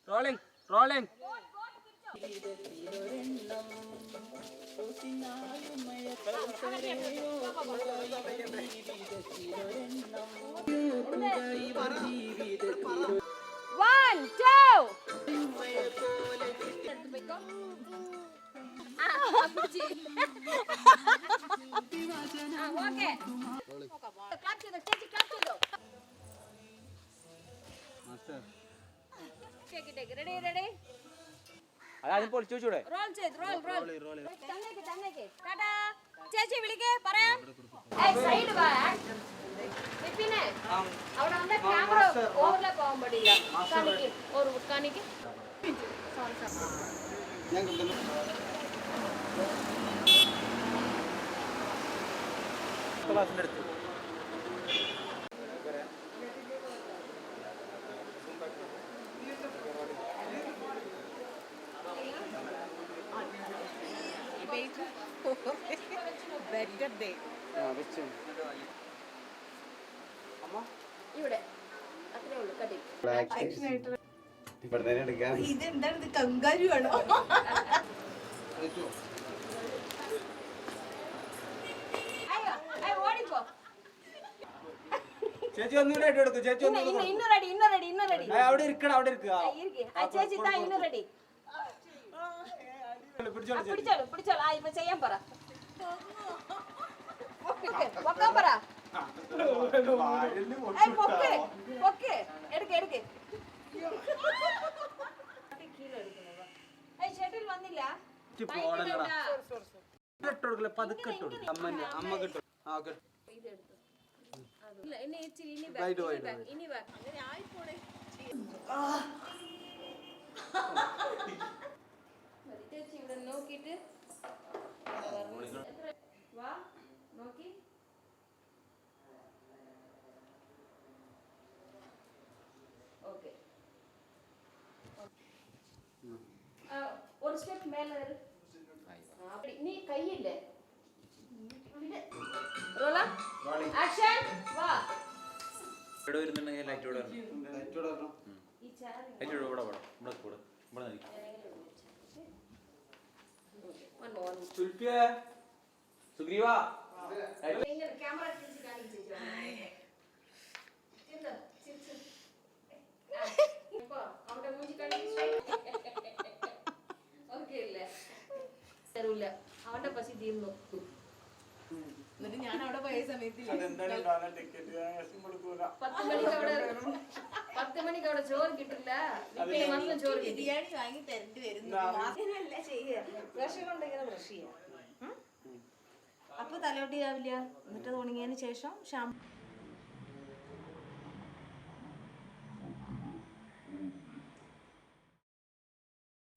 Rolling, rolling. One, two. Okay. Clap to the stage, clap to the. Master. Take it. Ready, ready. അതാദ്യം പൊളിച്ചു വെച്ചൂടെ? Roll ചെയ്ത്, roll. തന്നേക്ക്. Tata. ചേച്ചി വിളിക്കേ, പറയാം. Side വാ. പിന്നെ അവിടെ വന്ന ക്യാമറ ഓവർലാപ്പ് ആവാൻ പാടില്ല. കാണിക്ക്. ഞാൻ കൊണ്ടുവന്നു. ക്ലാസ്സിന്റെ അടുത്ത്. ഇവിടെ അത്രേ ഉള്ളൂ കട്ടി. ഇതെന്താണ് കങ്കാരുവാണോ? ഓടിപ്പോ ചേച്ചി ഒന്നുകൂടെ ഇട്ട് കൊടുക്കും. ചേച്ചി ഇന്ന് റെഡി. അവിടെ ഇരിക്കണം, അവിടെ ഇരിക്കുക. ചേച്ചി ഇതാ ഇന്ന് റെഡി. പിടിച്ചോളൂ. ഇപ്പൊ ചെയ്യാൻ പറ. പൊക്കാൻ പറ. പൊക്ക്. എടുക്ക്. ഷട്ടിൽ വന്നില്ല. പതുക്കെ ഇട്ട് കൊടുക്കും. അമ്മക്ക് ഇട്ടു. ഇനി ചേച്ചി ഇവിടെ നോക്കിട്ട് വാ നോക്കി. ഓക്കെ ഒരു സ്റ്റെപ്പ് മേലെ നീ കൈയില്ലേ ആക്ഷൻ വാ. ഇവിടെ വരുന്നുണ്ടെങ്കിൽ ലൈറ്റ് ഇവിടെ സുഗ്രീവ ക്യാമറ അവിടെ മൂഞ്ചി ഓക്കെ അല്ലേ? തരൂല. അവന്റെ പശി തീർന്നു. എന്നിട്ട് ഞാൻ അവിടെ പോയ സമയത്ത് 10 മണിക്ക് അവിടെ ചോറ് കിട്ടില്ല. ചോറ് ബിരിയാണി വാങ്ങി തരേണ്ടി വരുന്നു. ബ്രഷ് കൊണ്ട് ഇങ്ങനെ ബ്രഷ് ചെയ്യാം. അപ്പൊ തലോട്ടി ആവില്ല. എന്നിട്ട് ഉണങ്ങിയതിന് ശേഷം ഷാമ്പു